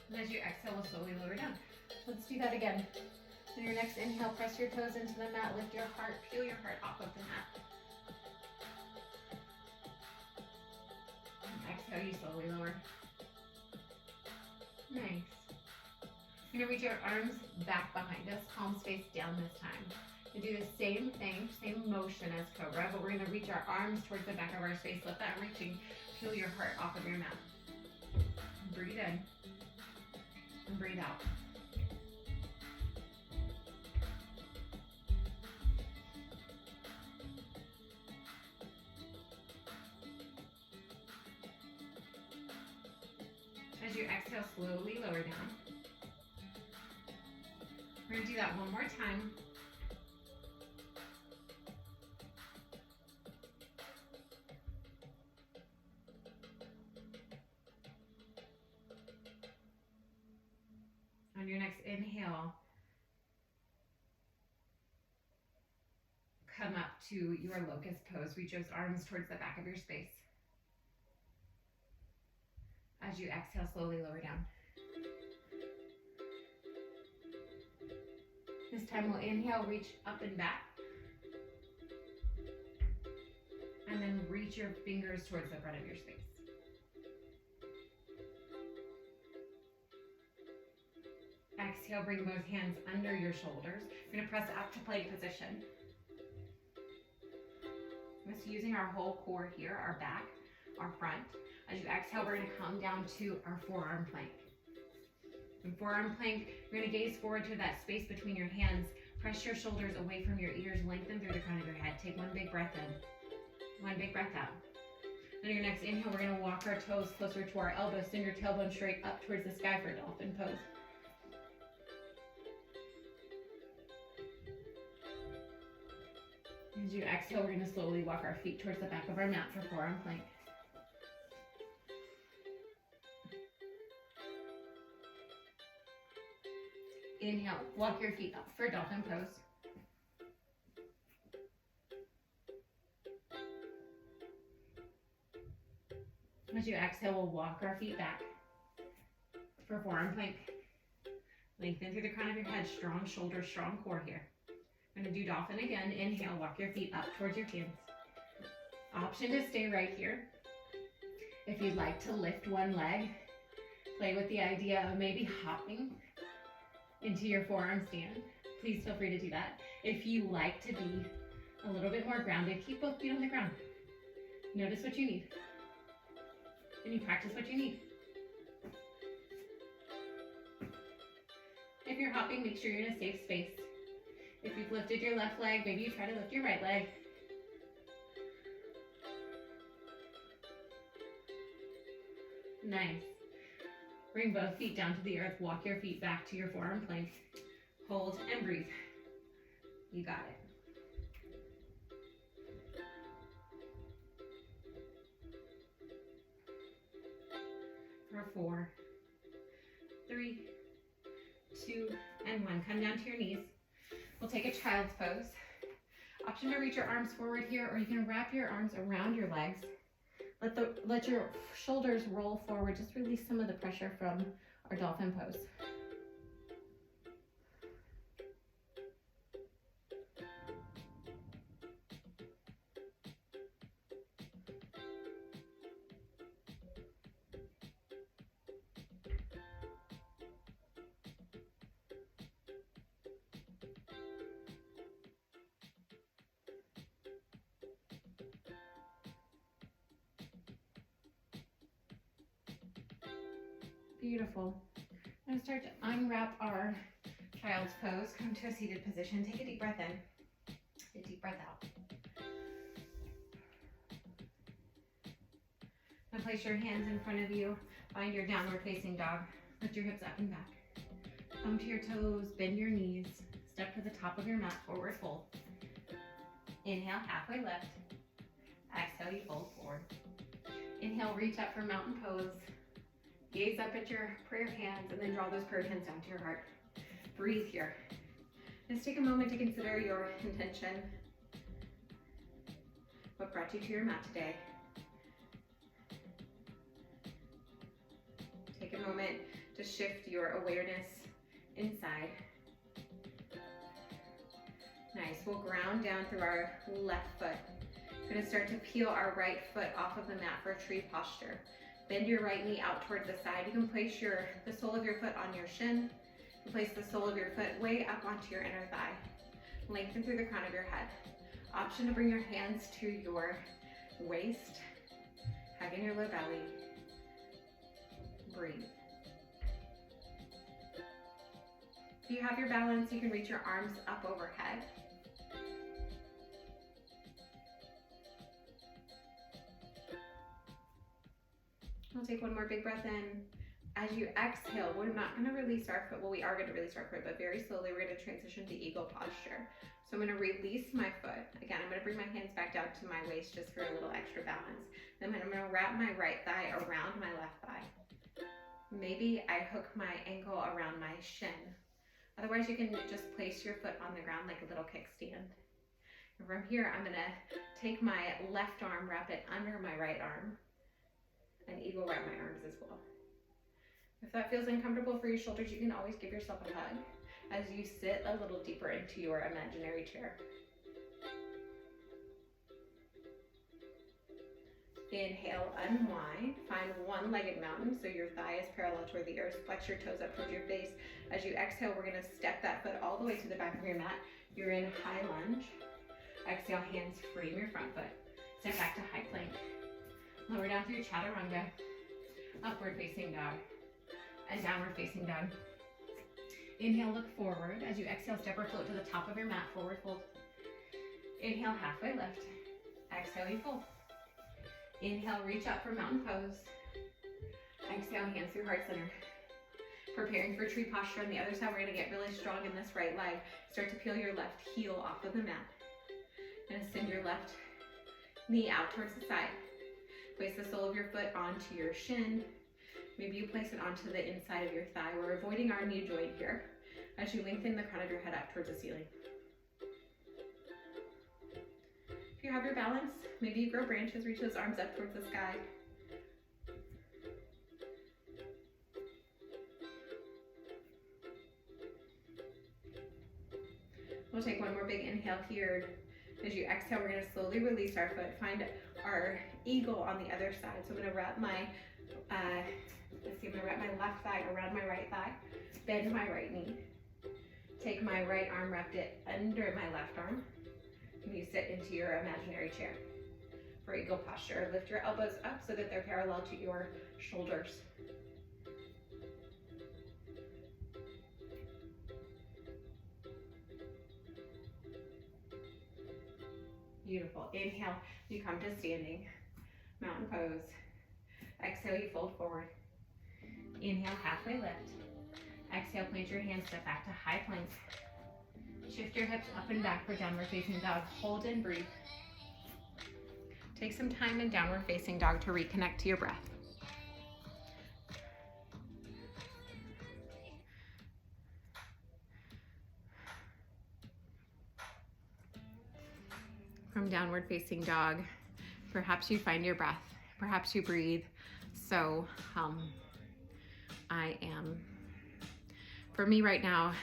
A: And as you exhale, we'll slowly lower down. Let's do that again. On your next inhale, press your toes into the mat, lift your heart, peel your heart off of the mat. And exhale, you slowly lower. Nice. You're gonna reach your arms back behind us, palms face down this time. We do the same thing, same motion as Cobra, but we're gonna reach our arms towards the back of our space. Let that reaching peel your heart off of your mat. Breathe in and breathe out. As you exhale, slowly lower down. We're gonna do that one more time. On your next inhale, come up to your locust pose. Reach those arms towards the back of your space. As you exhale, slowly lower down. This time we'll inhale, reach up and back. And then reach your fingers towards the front of your space. Exhale, bring both hands under your shoulders. We're gonna press up to plank position. Just using our whole core here, our back, our front. As you exhale, we're gonna come down to our forearm plank. In forearm plank, you're gonna gaze forward to that space between your hands. Press your shoulders away from your ears, lengthen through the crown of your head. Take one big breath in, one big breath out. On your next inhale, we're gonna walk our toes closer to our elbows, send your tailbone straight up towards the sky for dolphin pose. As you exhale, we're gonna slowly walk our feet towards the back of our mat for forearm plank. Inhale, walk your feet up for dolphin pose. As you exhale, we'll walk our feet back for forearm plank. Lengthen through the crown of your head, strong shoulders, strong core here. We're gonna do dolphin again. Inhale, walk your feet up towards your hands. Option to stay right here. If you'd like to lift one leg, play with the idea of maybe hopping into your forearm stand. Please feel free to do that. If you like to be a little bit more grounded, keep both feet on the ground. Notice what you need. And you practice what you need. If you're hopping, make sure you're in a safe space. If you've lifted your left leg, maybe you try to lift your right leg. Nice. Bring both feet down to the earth. Walk your feet back to your forearm plank. Hold and breathe. You got it. For 4, 3, 2, and 1. Come down to your knees. We'll take a child's pose. Option to reach your arms forward here, or you can wrap your arms around your legs. Let your shoulders roll forward. Just release some of the pressure from our dolphin pose. Beautiful. Now start to unwrap our child's pose. Come to a seated position. Take a deep breath in. A deep breath out. Now place your hands in front of you. Find your downward facing dog. Lift your hips up and back. Come to your toes. Bend your knees. Step to the top of your mat. Forward fold. Inhale, halfway lift. Exhale, you fold forward. Inhale, reach up for mountain pose. Gaze up at your prayer hands and then draw those prayer hands down to your heart. Breathe here. Just take a moment to consider your intention. What brought you to your mat today? Take a moment to shift your awareness inside. Nice. We'll ground down through our left foot. We're going to start to peel our right foot off of the mat for tree posture. Bend your right knee out towards the side. You can place the sole of your foot on your shin Place the sole of your foot way up onto your inner thigh. Lengthen through the crown of your head. Option to bring your hands to your waist. Hug in your low belly. Breathe. If you have your balance, you can reach your arms up overhead. We'll take one more big breath in. As you exhale, we're not going to release our foot. Well, we are going to release our foot, but very slowly we're going to transition to eagle posture. So I'm going to release my foot. Again, I'm going to bring my hands back down to my waist just for a little extra balance. Then I'm going to wrap my right thigh around my left thigh. Maybe I hook my ankle around my shin. Otherwise, you can just place your foot on the ground like a little kickstand. And from here, I'm going to take my left arm, wrap it under my right arm, and eagle wrap my arms as well. If that feels uncomfortable for your shoulders, you can always give yourself a hug as you sit a little deeper into your imaginary chair. Inhale, unwind. Find one-legged mountain so your thigh is parallel toward the earth. Flex your toes up towards your face. As you exhale, we're going to step that foot all the way to the back of your mat. You're in high lunge. Exhale, hands frame your front foot. Step back to high plank. Lower down through chaturanga. Upward facing dog. And downward facing dog. Inhale, look forward. As you exhale, step or float to the top of your mat, forward fold. Inhale, halfway lift. Exhale, you fold. Inhale, reach up for mountain pose. Exhale, hands through heart center. Preparing for tree posture on the other side. We're going to get really strong in this right leg. Start to peel your left heel off of the mat. And send your left knee out towards the side. Place the sole of your foot onto your shin. Maybe you place it onto the inside of your thigh. We're avoiding our knee joint here as you lengthen the crown of your head up towards the ceiling. If you have your balance, maybe you grow branches, reach those arms up towards the sky. We'll take one more big inhale here. As you exhale, we're going to slowly release our foot. Find our eagle on the other side. So I'm going to wrap my left thigh around my right thigh. Bend my right knee. Take my right arm, wrap it under my left arm. And you sit into your imaginary chair for eagle posture. Lift your elbows up so that they're parallel to your shoulders. Beautiful. Inhale, you come to standing, mountain pose. Exhale, you fold forward. Inhale, halfway lift. Exhale, plant your hands, step back to high plank. Shift your hips up and back for downward facing dog. Hold and breathe. Take some time in downward facing dog to reconnect to your breath. From downward facing dog, perhaps you find your breath, perhaps you breathe. So for me right now,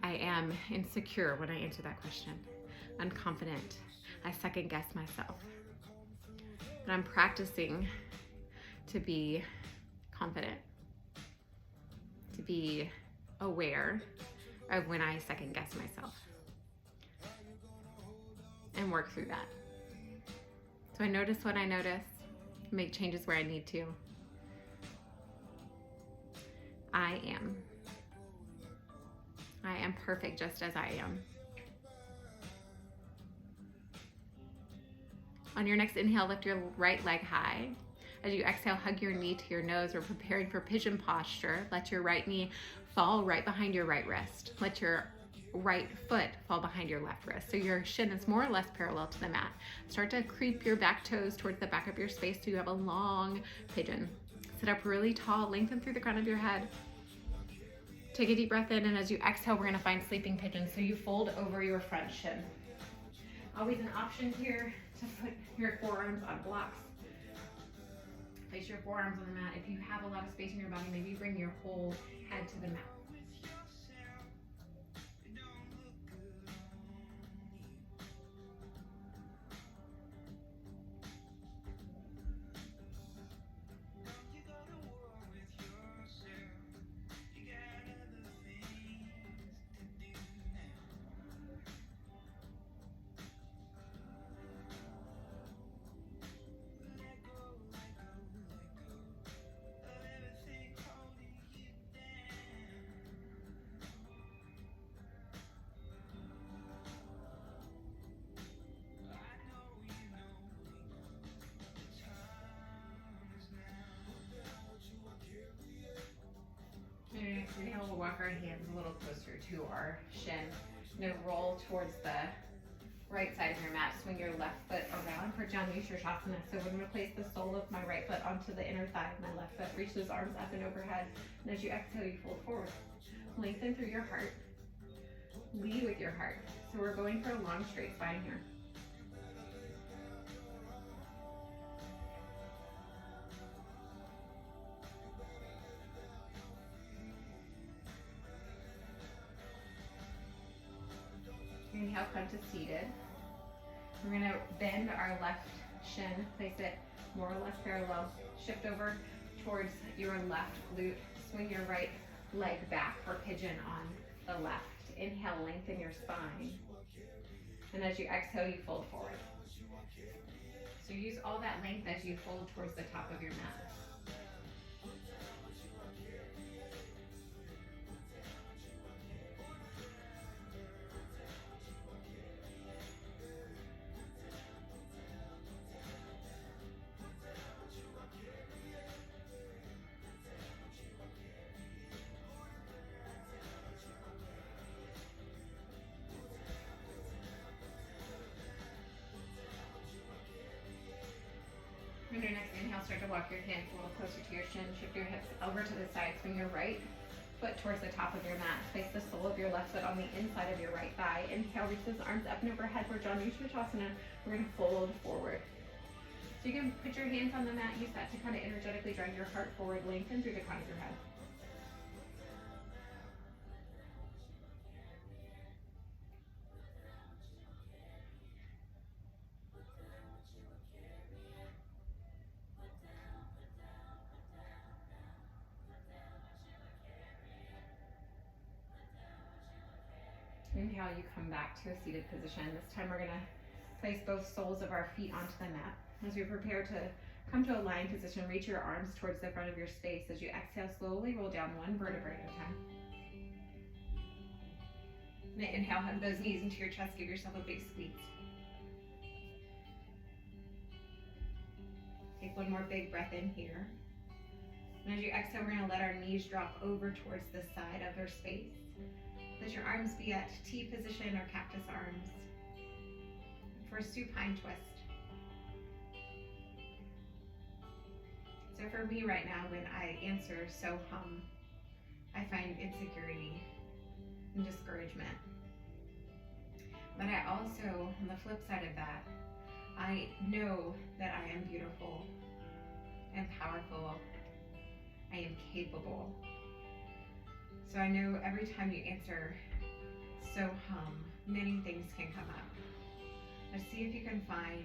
A: I am insecure when I answer that question, unconfident. I second guess myself. But I'm practicing to be confident, to be aware of when I second guess myself, and work through that. So I notice what I notice, make changes where I need to. I am perfect just as I am. On your next inhale, lift your right leg high. As you exhale, hug your knee to your nose. We're preparing for pigeon posture. Let your right knee fall right behind your right wrist. Let your right foot fall behind your left wrist. So your shin is more or less parallel to the mat. Start to creep your back toes towards the back of your space so you have a long pigeon. Sit up really tall, lengthen through the crown of your head. Take a deep breath in, and as you exhale, we're gonna find sleeping pigeon. So you fold over your front shin. Always an option here to put your forearms on blocks. Place your forearms on the mat. If you have a lot of space in your body, maybe bring your whole head to the mat. walk our hands a little closer to our shin. Now roll towards the right side of your mat. Swing your left foot around for Janu Sirsasana. So we're going to place the sole of my right foot onto the inner thigh of my left foot. Reach those arms up and overhead. And as you exhale, you fold forward. Lengthen through your heart. Lead with your heart. So we're going for a long straight spine here. Inhale, come to seated. We're going to bend our left shin, place it more or less parallel. Shift over towards your left glute. Swing your right leg back for pigeon on the left. Inhale, lengthen your spine. And as you exhale, you fold forward. So use all that length as you fold towards the top of your mat. On your next inhale, start to walk your hands a little closer to your shin. Shift your hips over to the side. Swing your right foot towards the top of your mat. Place the sole of your left foot on the inside of your right thigh. Inhale, reach those arms up and overhead for Janu Sirsasana. We're going to fold forward. So you can put your hands on the mat. Use that to kind of energetically drive your heart forward. Lengthen through the crown of your head. Inhale, you come back to a seated position. This time we're going to place both soles of our feet onto the mat. As we prepare to come to a lying position, reach your arms towards the front of your space. As you exhale, slowly roll down one vertebrae at a time. And inhale, hug those knees into your chest. Give yourself a big squeeze. Take one more big breath in here. And as you exhale, we're going to let our knees drop over towards the side of our space. Let your arms be at T position or cactus arms for a supine twist. So for me right now, when I answer so hum, I find insecurity and discouragement. But I also, on the flip side of that, I know that I am beautiful and powerful. I am capable. So I know every time you answer so hum, many things can come up. Now see if you can find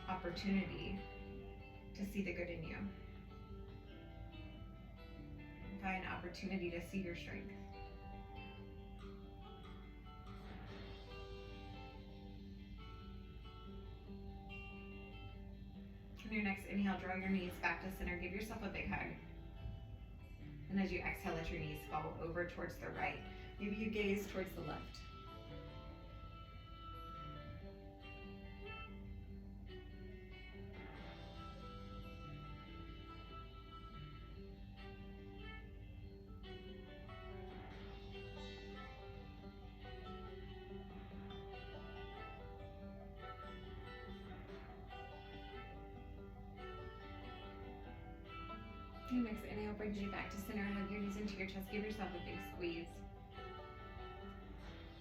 A: opportunity to see the good in you. Find opportunity to see your strength. On your next inhale, draw your knees back to center. Give yourself a big hug. And as you exhale, let your knees fall over towards the right. Maybe you gaze towards the left. Your next inhale brings you back to center. Hug your knees into your chest. Give yourself a big squeeze.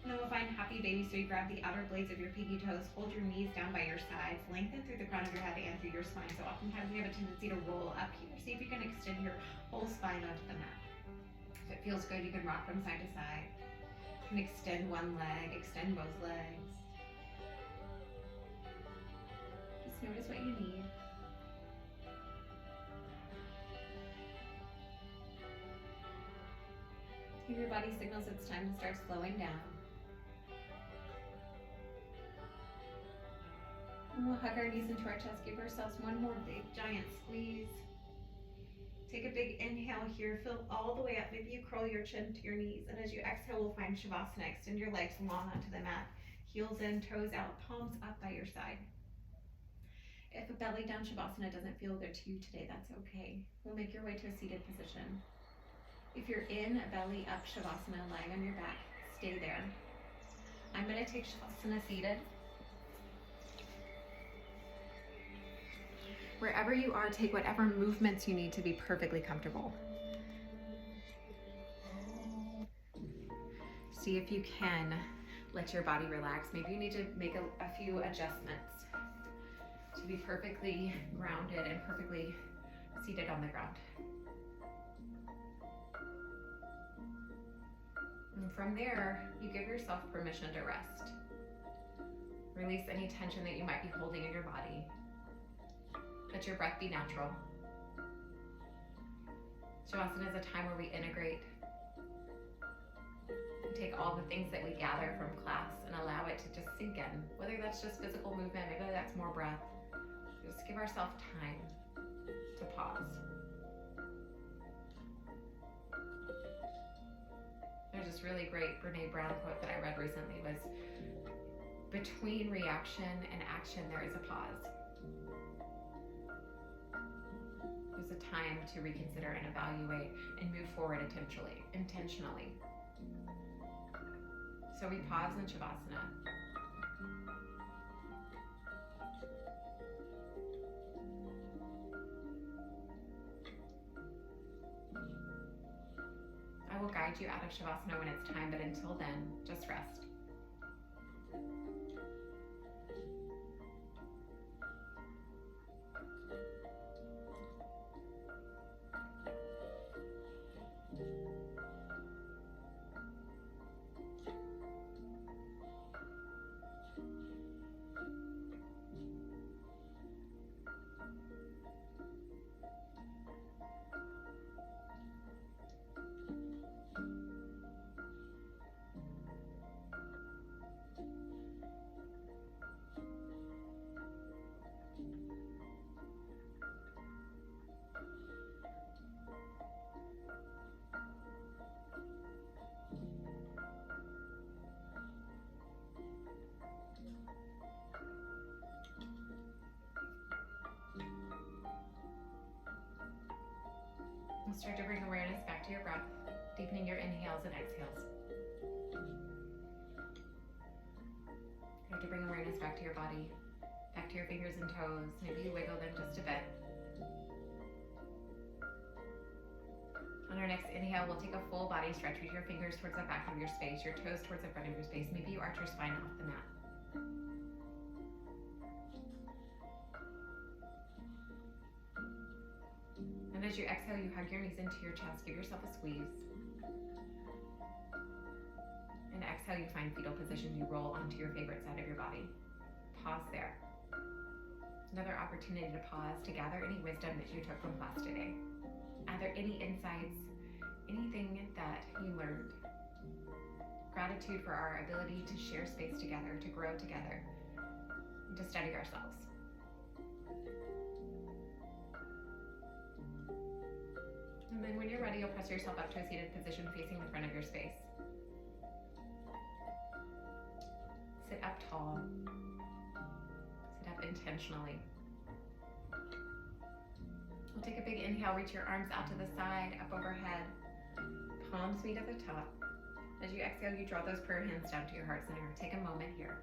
A: And then we'll find happy baby. So you grab the outer blades of your pinky toes. Hold your knees down by your sides. Lengthen through the crown of your head and through your spine. So oftentimes we have a tendency to roll up here. See if you can extend your whole spine onto the mat. If it feels good, you can rock from side to side. You can extend one leg, extend both legs. Just notice what you need. Give your body signals it's time to start slowing down. And we'll hug our knees into our chest. Give ourselves one more big giant squeeze. Take a big inhale here. Fill all the way up. Maybe you curl your chin to your knees. And as you exhale, we'll find Shavasana. Extend your legs long onto the mat. Heels in, toes out, palms up by your side. If a belly down Shavasana doesn't feel good to you today, that's okay. We'll make your way to a seated position. If you're in a belly up Shavasana, lying on your back, stay there. I'm going to take Shavasana seated. Wherever you are, take whatever movements you need to be perfectly comfortable. See if you can let your body relax. Maybe you need to make a few adjustments to be perfectly grounded and perfectly seated on the ground. And from there, you give yourself permission to rest. Release any tension that you might be holding in your body. Let your breath be natural. Shavasana is a time where we integrate. We take all the things that we gather from class and allow it to just sink in. Whether that's just physical movement, maybe that's more breath. Just give ourselves time to pause. There's this really great Brene Brown quote that I read recently was, between reaction and action, there is a pause. There's a time to reconsider and evaluate and move forward intentionally. So we pause in Shavasana. I will guide you out of Shavasana when it's time, but until then, just rest. And start to bring awareness back to your breath, deepening your inhales and exhales. Start to bring awareness back to your body, back to your fingers and toes. Maybe you wiggle them just a bit. On our next inhale, we'll take a full body stretch with your fingers towards the back of your space, your toes towards the front of your space. Maybe you arch your spine off the mat. And as you exhale, you hug your knees into your chest. Give yourself a squeeze. And exhale, you find fetal position. You roll onto your favorite side of your body. Pause there. Another opportunity to pause, to gather any wisdom that you took from class today. Are there any insights, anything that you learned? Gratitude for our ability to share space together, to grow together, and to study ourselves. And then when you're ready, you'll press yourself up to a seated position facing the front of your space. Sit up tall. Sit up intentionally. We'll take a big inhale, reach your arms out to the side, up overhead. Palms meet at the top. As you exhale, you draw those prayer hands down to your heart center. Take a moment here.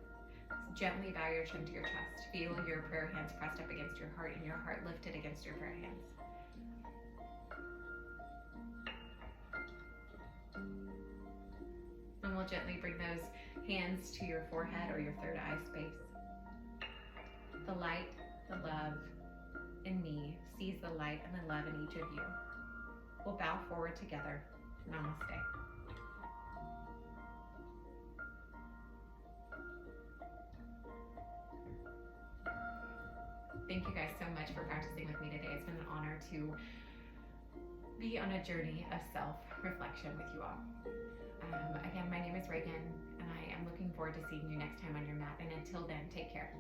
A: Gently bow your chin to your chest. Feel your prayer hands pressed up against your heart and your heart lifted against your prayer hands. And we'll gently bring those hands to your forehead or your third eye space. The light, the love in me sees the light and the love in each of you. We'll bow forward together. Namaste. Thank you guys so much for practicing with me today. It's been an honor to be on a journey of self-reflection with you all. Again, my name is Reagan, and I am looking forward to seeing you next time on your mat. And until then, take care.